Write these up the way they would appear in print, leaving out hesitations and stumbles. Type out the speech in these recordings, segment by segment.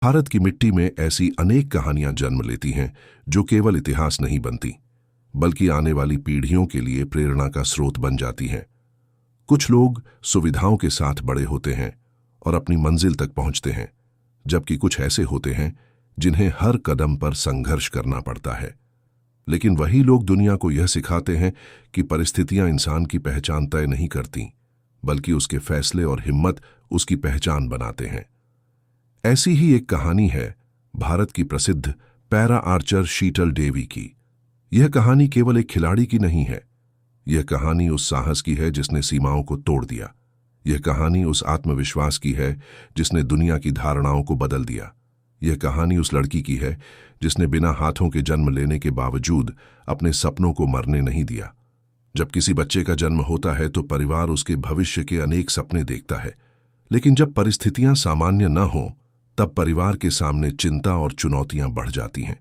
भारत की मिट्टी में ऐसी अनेक कहानियां जन्म लेती हैं जो केवल इतिहास नहीं बनती, बल्कि आने वाली पीढ़ियों के लिए प्रेरणा का स्रोत बन जाती हैं। कुछ लोग सुविधाओं के साथ बड़े होते हैं और अपनी मंजिल तक पहुंचते हैं, जबकि कुछ ऐसे होते हैं जिन्हें हर कदम पर संघर्ष करना पड़ता है। लेकिन वही लोग दुनिया को यह सिखाते हैं कि परिस्थितियां इंसान की पहचान तय नहीं करती, बल्कि उसके फैसले और हिम्मत उसकी पहचान बनाते हैं। ऐसी ही एक कहानी है भारत की प्रसिद्ध पैरा आर्चर शीतल देवी की। यह कहानी केवल एक खिलाड़ी की नहीं है, यह कहानी उस साहस की है जिसने सीमाओं को तोड़ दिया। यह कहानी उस आत्मविश्वास की है जिसने दुनिया की धारणाओं को बदल दिया। यह कहानी उस लड़की की है जिसने बिना हाथों के जन्म लेने के बावजूद अपने सपनों को मरने नहीं दिया। जब किसी बच्चे का जन्म होता है तो परिवार उसके भविष्य के अनेक सपने देखता है, लेकिन जब परिस्थितियां सामान्य न हों तब परिवार के सामने चिंता और चुनौतियां बढ़ जाती हैं।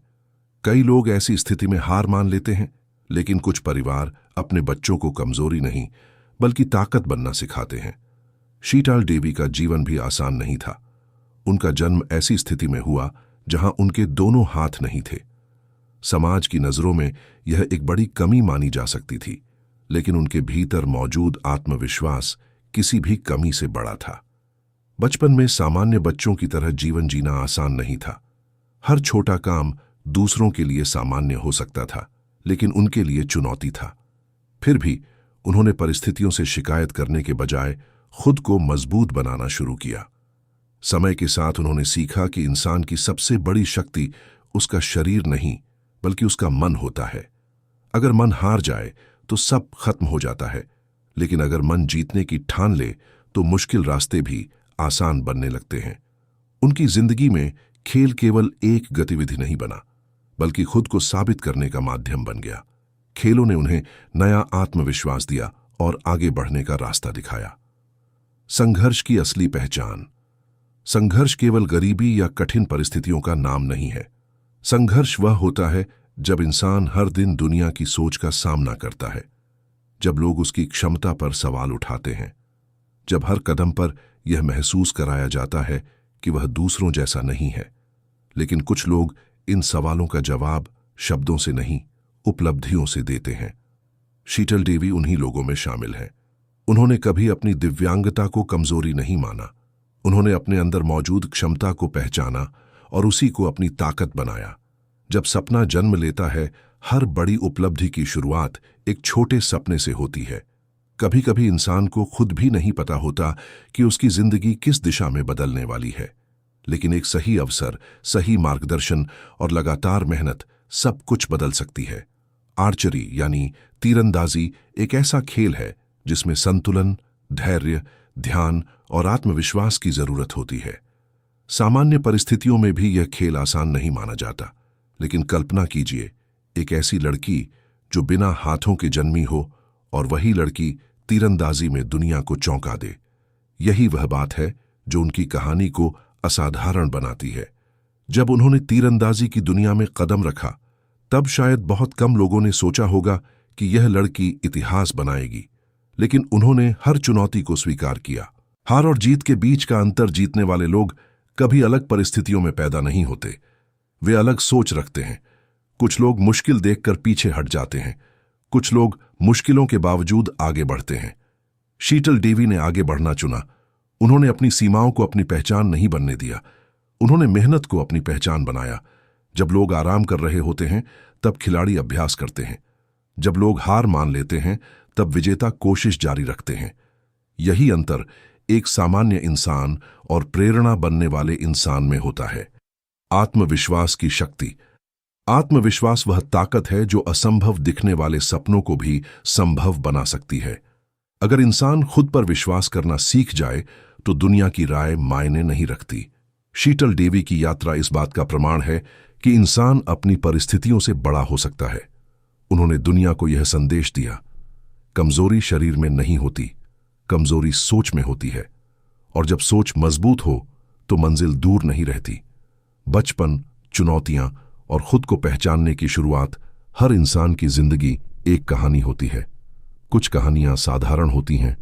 कई लोग ऐसी स्थिति में हार मान लेते हैं, लेकिन कुछ परिवार अपने बच्चों को कमजोरी नहीं बल्कि ताकत बनना सिखाते हैं। शीतल देवी का जीवन भी आसान नहीं था। उनका जन्म ऐसी स्थिति में हुआ जहां उनके दोनों हाथ नहीं थे। समाज की नजरों में यह एक बड़ी कमी मानी जा सकती थी, लेकिन उनके भीतर मौजूद आत्मविश्वास किसी भी कमी से बड़ा था। बचपन में सामान्य बच्चों की तरह जीवन जीना आसान नहीं था। हर छोटा काम दूसरों के लिए सामान्य हो सकता था, लेकिन उनके लिए चुनौती था। फिर भी उन्होंने परिस्थितियों से शिकायत करने के बजाय खुद को मजबूत बनाना शुरू किया। समय के साथ उन्होंने सीखा कि इंसान की सबसे बड़ी शक्ति उसका शरीर नहीं बल्कि उसका मन होता है। अगर मन हार जाए तो सब खत्म हो जाता है, लेकिन अगर मन जीतने की ठान ले तो मुश्किल रास्ते भी आसान बनने लगते हैं। उनकी जिंदगी में खेल केवल एक गतिविधि नहीं बना, बल्कि खुद को साबित करने का माध्यम बन गया। खेलों ने उन्हें नया आत्मविश्वास दिया और आगे बढ़ने का रास्ता दिखाया। संघर्ष की असली पहचान। संघर्ष केवल गरीबी या कठिन परिस्थितियों का नाम नहीं है। संघर्ष वह होता है जब इंसान हर दिन दुनिया की सोच का सामना करता है, जब लोग उसकी क्षमता पर सवाल उठाते हैं, जब हर कदम पर यह महसूस कराया जाता है कि वह दूसरों जैसा नहीं है। लेकिन कुछ लोग इन सवालों का जवाब शब्दों से नहीं, उपलब्धियों से देते हैं। शीतल देवी उन्हीं लोगों में शामिल है। उन्होंने कभी अपनी दिव्यांगता को कमजोरी नहीं माना। उन्होंने अपने अंदर मौजूद क्षमता को पहचाना और उसी को अपनी ताकत बनाया। जब सपना जन्म लेता है, हर बड़ी उपलब्धि की शुरुआत एक छोटे सपने से होती है। कभी कभी इंसान को खुद भी नहीं पता होता कि उसकी जिंदगी किस दिशा में बदलने वाली है, लेकिन एक सही अवसर, सही मार्गदर्शन और लगातार मेहनत सब कुछ बदल सकती है। आर्चरी यानी तीरंदाजी एक ऐसा खेल है जिसमें संतुलन, धैर्य, ध्यान और आत्मविश्वास की जरूरत होती है। सामान्य परिस्थितियों में भी यह खेल आसान नहीं माना जाता, लेकिन कल्पना कीजिए एक ऐसी लड़की जो बिना हाथों के जन्मी हो और वही लड़की तीरंदाजी में दुनिया को चौंका दे। यही वह बात है जो उनकी कहानी को असाधारण बनाती है। जब उन्होंने तीरंदाजी की दुनिया में कदम रखा, तब शायद बहुत कम लोगों ने सोचा होगा कि यह लड़की इतिहास बनाएगी, लेकिन उन्होंने हर चुनौती को स्वीकार किया। हार और जीत के बीच का अंतर जीतने वाले लोग कभी अलग परिस्थितियों में पैदा नहीं होते। वे अलग सोच रखते हैं। कुछ लोग मुश्किल देखकर पीछे हट जाते हैं, कुछ लोग मुश्किलों के बावजूद आगे बढ़ते हैं। शीतल देवी ने आगे बढ़ना चुना। उन्होंने अपनी सीमाओं को अपनी पहचान नहीं बनने दिया। उन्होंने मेहनत को अपनी पहचान बनाया। जब लोग आराम कर रहे होते हैं तब खिलाड़ी अभ्यास करते हैं। जब लोग हार मान लेते हैं तब विजेता कोशिश जारी रखते हैं। यही अंतर एक सामान्य इंसान और प्रेरणा बनने वाले इंसान में होता है। आत्मविश्वास की शक्ति। आत्मविश्वास वह ताकत है जो असंभव दिखने वाले सपनों को भी संभव बना सकती है। अगर इंसान खुद पर विश्वास करना सीख जाए तो दुनिया की राय मायने नहीं रखती। शीतल देवी की यात्रा इस बात का प्रमाण है कि इंसान अपनी परिस्थितियों से बड़ा हो सकता है। उन्होंने दुनिया को यह संदेश दिया, कमजोरी शरीर में नहीं होती, कमजोरी सोच में होती है, और जब सोच मजबूत हो तो मंजिल दूर नहीं रहती। बचपन, चुनौतियां और खुद को पहचानने की शुरुआत। हर इंसान की जिंदगी एक कहानी होती है। कुछ कहानियां साधारण होती हैं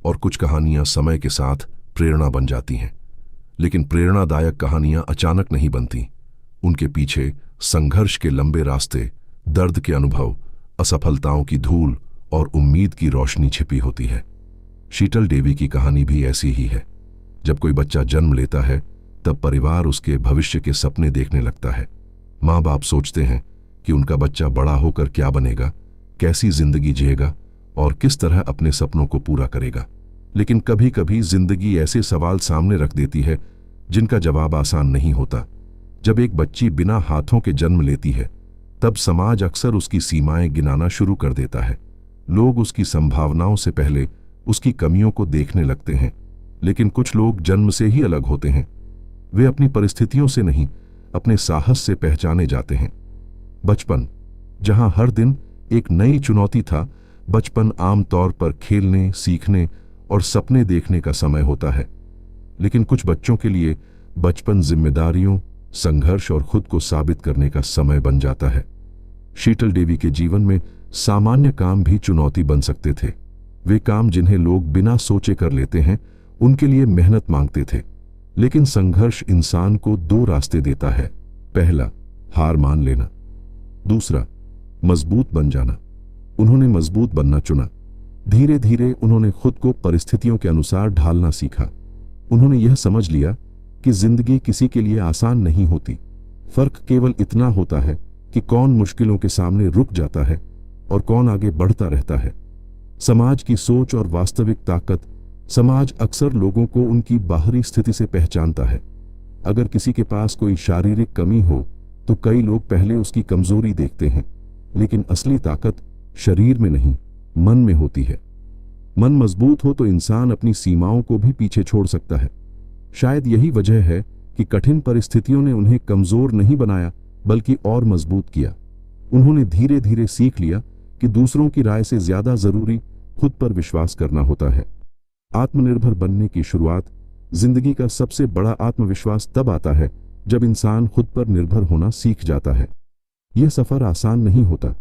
और कुछ कहानियां समय के साथ प्रेरणा बन जाती हैं। लेकिन प्रेरणादायक कहानियां अचानक नहीं बनती। उनके पीछे संघर्ष के लंबे रास्ते, दर्द के अनुभव, असफलताओं की धूल और उम्मीद की रोशनी छिपी होती है। शीतल देवी की कहानी भी ऐसी ही है। जब कोई बच्चा जन्म लेता है तब परिवार उसके भविष्य के सपने देखने लगता है। माँ बाप सोचते हैं कि उनका बच्चा बड़ा होकर क्या बनेगा, कैसी जिंदगी जिएगा और किस तरह अपने सपनों को पूरा करेगा। लेकिन कभी कभी जिंदगी ऐसे सवाल सामने रख देती है जिनका जवाब आसान नहीं होता। जब एक बच्ची बिना हाथों के जन्म लेती है तब समाज अक्सर उसकी सीमाएं गिनाना शुरू कर देता है। लोग उसकी संभावनाओं से पहले उसकी कमियों को देखने लगते हैं। लेकिन कुछ लोग जन्म से ही अलग होते हैं। वे अपनी परिस्थितियों से नहीं, अपने साहस से पहचाने जाते हैं। बचपन, जहां हर दिन एक नई चुनौती था, बचपन आमतौर पर खेलने, सीखने और सपने देखने का समय होता है। लेकिन कुछ बच्चों के लिए बचपन जिम्मेदारियों, संघर्ष और खुद को साबित करने का समय बन जाता है। शीतल देवी के जीवन में सामान्य काम भी चुनौती बन सकते थे। वे काम जिन्हें लोग बिना सोचे कर लेते हैं, उनके लिए मेहनत मांगते थे। लेकिन संघर्ष इंसान को दो रास्ते देता है। पहला, हार मान लेना। दूसरा, मजबूत बन जाना। उन्होंने मजबूत बनना चुना। धीरे धीरे उन्होंने खुद को परिस्थितियों के अनुसार ढालना सीखा। उन्होंने यह समझ लिया कि जिंदगी किसी के लिए आसान नहीं होती। फर्क केवल इतना होता है कि कौन मुश्किलों के सामने रुक जाता है और कौन आगे बढ़ता रहता है। समाज की सोच और वास्तविक ताकत। समाज अक्सर लोगों को उनकी बाहरी स्थिति से पहचानता है। अगर किसी के पास कोई शारीरिक कमी हो तो कई लोग पहले उसकी कमजोरी देखते हैं। लेकिन असली ताकत शरीर में नहीं, मन में होती है। मन मजबूत हो तो इंसान अपनी सीमाओं को भी पीछे छोड़ सकता है। शायद यही वजह है कि कठिन परिस्थितियों ने उन्हें कमजोर नहीं बनाया, बल्कि और मजबूत किया। उन्होंने धीरे धीरे सीख लिया कि दूसरों की राय से ज्यादा जरूरी खुद पर विश्वास करना होता है। आत्मनिर्भर बनने की शुरुआत। जिंदगी का सबसे बड़ा आत्मविश्वास तब आता है जब इंसान खुद पर निर्भर होना सीख जाता है। यह सफर आसान नहीं होता।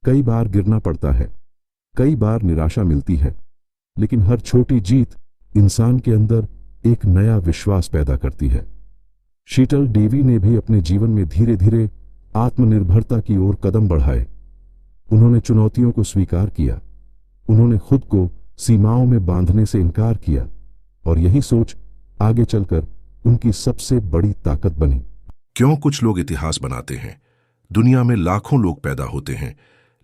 कई बार गिरना पड़ता है, कई बार निराशा मिलती है। लेकिन हर छोटी जीत इंसान के अंदर एक नया विश्वास पैदा करती है। शीतल देवी ने भी अपने जीवन में धीरे धीरे आत्मनिर्भरता की ओर कदम बढ़ाए। उन्होंने चुनौतियों को स्वीकार किया। उन्होंने खुद को सीमाओं में बांधने से इनकार किया और यही सोच आगे चलकर उनकी सबसे बड़ी ताकत बनी। क्यों कुछ लोग इतिहास बनाते हैं? दुनिया में लाखों लोग पैदा होते हैं,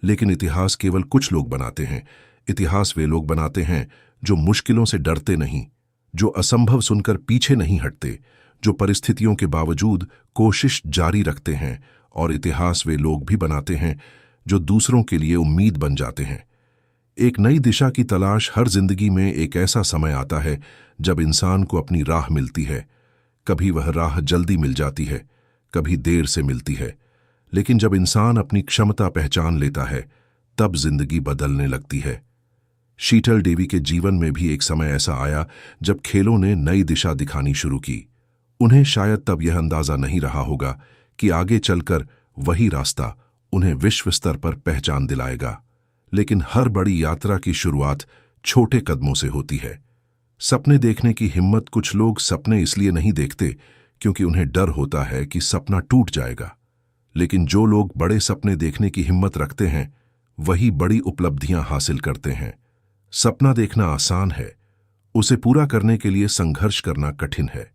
लेकिन इतिहास केवल कुछ लोग बनाते हैं। इतिहास वे लोग बनाते हैं जो मुश्किलों से डरते नहीं, जो असंभव सुनकर पीछे नहीं हटते, जो परिस्थितियों के बावजूद कोशिश जारी रखते हैं। और इतिहास वे लोग भी बनाते हैं जो दूसरों के लिए उम्मीद बन जाते हैं। एक नई दिशा की तलाश। हर जिंदगी में एक ऐसा समय आता है जब इंसान को अपनी राह मिलती है। कभी वह राह जल्दी मिल जाती है, कभी देर से मिलती है। लेकिन जब इंसान अपनी क्षमता पहचान लेता है तब जिंदगी बदलने लगती है। शीतल देवी के जीवन में भी एक समय ऐसा आया जब खेलों ने नई दिशा दिखानी शुरू की। उन्हें शायद तब यह अंदाजा नहीं रहा होगा कि आगे चलकर वही रास्ता उन्हें विश्व स्तर पर पहचान दिलाएगा। लेकिन हर बड़ी यात्रा की शुरुआत छोटे कदमों से होती है। सपने देखने की हिम्मत। कुछ लोग सपने इसलिए नहीं देखते क्योंकि उन्हें डर होता है कि सपना टूट जाएगा। लेकिन जो लोग बड़े सपने देखने की हिम्मत रखते हैं वही बड़ी उपलब्धियां हासिल करते हैं। सपना देखना आसान है, उसे पूरा करने के लिए संघर्ष करना कठिन है,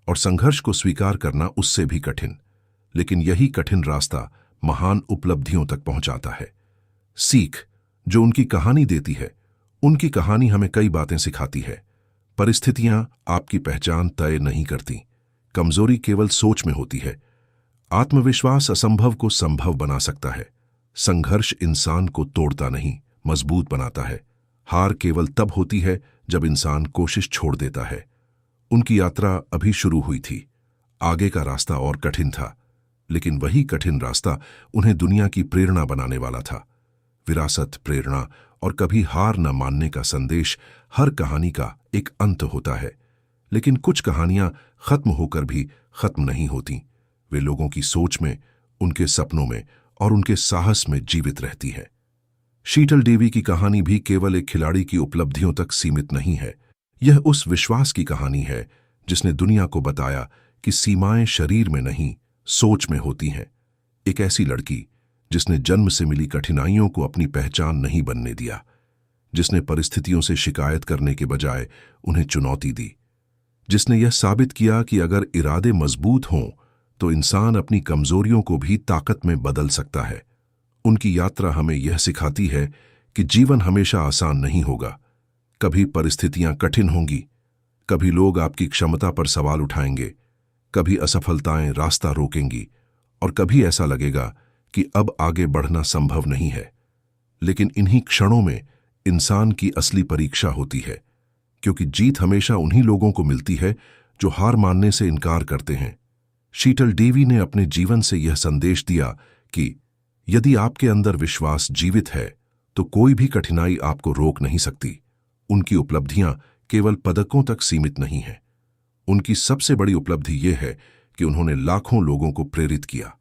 और संघर्ष को स्वीकार करना उससे भी कठिन। लेकिन यही कठिन रास्ता महान उपलब्धियों तक पहुंचाता है। सीख जो उनकी कहानी देती है। उनकी कहानी हमें कई बातें सिखाती है। परिस्थितियां आपकी पहचान तय नहीं करती। कमजोरी केवल सोच में होती है। आत्मविश्वास असंभव को संभव बना सकता है। संघर्ष इंसान को तोड़ता नहीं, मजबूत बनाता है। हार केवल तब होती है जब इंसान कोशिश छोड़ देता है। उनकी यात्रा अभी शुरू हुई थी। आगे का रास्ता और कठिन था, लेकिन वही कठिन रास्ता उन्हें दुनिया की प्रेरणा बनाने वाला था। विरासत, प्रेरणा और कभी हार न मानने का संदेश। हर कहानी का एक अंत होता है, लेकिन कुछ कहानियां खत्म होकर भी खत्म नहीं होती। वे लोगों की सोच में, उनके सपनों में और उनके साहस में जीवित रहती है। शीतल देवी की कहानी भी केवल एक खिलाड़ी की उपलब्धियों तक सीमित नहीं है। यह उस विश्वास की कहानी है जिसने दुनिया को बताया कि सीमाएं शरीर में नहीं, सोच में होती हैं। एक ऐसी लड़की जिसने जन्म से मिली कठिनाइयों को अपनी पहचान नहीं बनने दिया, जिसने परिस्थितियों से शिकायत करने के बजाय उन्हें चुनौती दी, जिसने यह साबित किया कि अगर इरादे मजबूत हों तो इंसान अपनी कमजोरियों को भी ताकत में बदल सकता है। उनकी यात्रा हमें यह सिखाती है कि जीवन हमेशा आसान नहीं होगा। कभी परिस्थितियां कठिन होंगी, कभी लोग आपकी क्षमता पर सवाल उठाएंगे, कभी असफलताएं रास्ता रोकेंगी और कभी ऐसा लगेगा कि अब आगे बढ़ना संभव नहीं है। लेकिन इन्हीं क्षणों में इंसान की असली परीक्षा होती है, क्योंकि जीत हमेशा उन्हीं लोगों को मिलती है जो हार मानने से इनकार करते हैं। शीतल देवी ने अपने जीवन से यह संदेश दिया कि यदि आपके अंदर विश्वास जीवित है तो कोई भी कठिनाई आपको रोक नहीं सकती। उनकी उपलब्धियां केवल पदकों तक सीमित नहीं हैं। उनकी सबसे बड़ी उपलब्धि यह है कि उन्होंने लाखों लोगों को प्रेरित किया।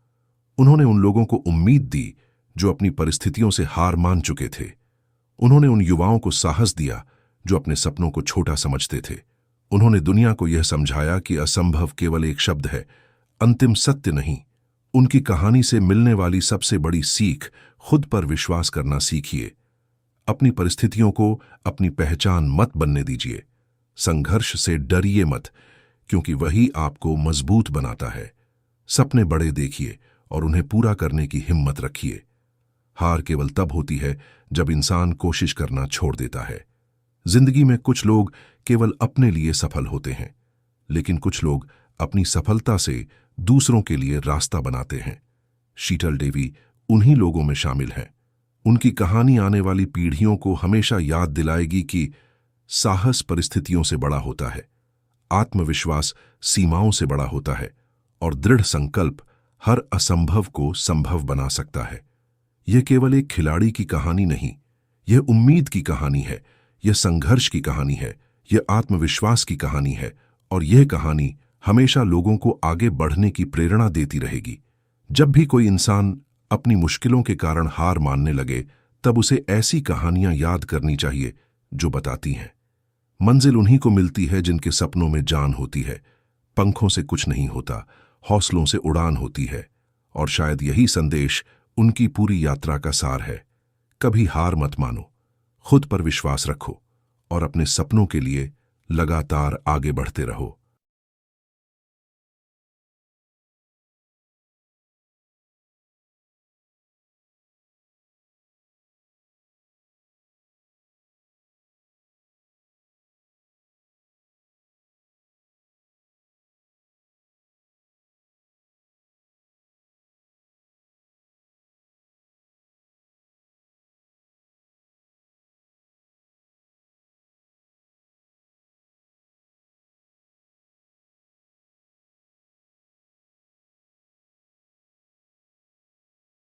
उन्होंने उन लोगों को उम्मीद दी जो अपनी परिस्थितियों से हार मान चुके थे। उन्होंने उन युवाओं को साहस दिया जो अपने सपनों को छोटा समझते थे। उन्होंने दुनिया को यह समझाया कि असंभव केवल एक शब्द है, अंतिम सत्य नहीं। उनकी कहानी से मिलने वाली सबसे बड़ी सीख, खुद पर विश्वास करना सीखिए। अपनी परिस्थितियों को अपनी पहचान मत बनने दीजिए। संघर्ष से डरिए मत, क्योंकि वही आपको मजबूत बनाता है। सपने बड़े देखिए और उन्हें पूरा करने की हिम्मत रखिए। हार केवल तब होती है जब इंसान कोशिश करना छोड़ देता है। जिंदगी में कुछ लोग केवल अपने लिए सफल होते हैं, लेकिन कुछ लोग अपनी सफलता से दूसरों के लिए रास्ता बनाते हैं। शीतल देवी उन्हीं लोगों में शामिल हैं। उनकी कहानी आने वाली पीढ़ियों को हमेशा याद दिलाएगी कि साहस परिस्थितियों से बड़ा होता है, आत्मविश्वास सीमाओं से बड़ा होता है और दृढ़ संकल्प हर असंभव को संभव बना सकता है। यह केवल एक खिलाड़ी की कहानी नहीं, यह उम्मीद की कहानी है, यह संघर्ष की कहानी है, यह आत्मविश्वास की कहानी है और यह कहानी हमेशा लोगों को आगे बढ़ने की प्रेरणा देती रहेगी। जब भी कोई इंसान अपनी मुश्किलों के कारण हार मानने लगे, तब उसे ऐसी कहानियां याद करनी चाहिए जो बताती हैं मंजिल उन्हीं को मिलती है जिनके सपनों में जान होती है। पंखों से कुछ नहीं होता, हौसलों से उड़ान होती है। और शायद यही संदेश उनकी पूरी यात्रा का सार है। कभी हार मत मानो, खुद पर विश्वास रखो और अपने सपनों के लिए लगातार आगे बढ़ते रहो।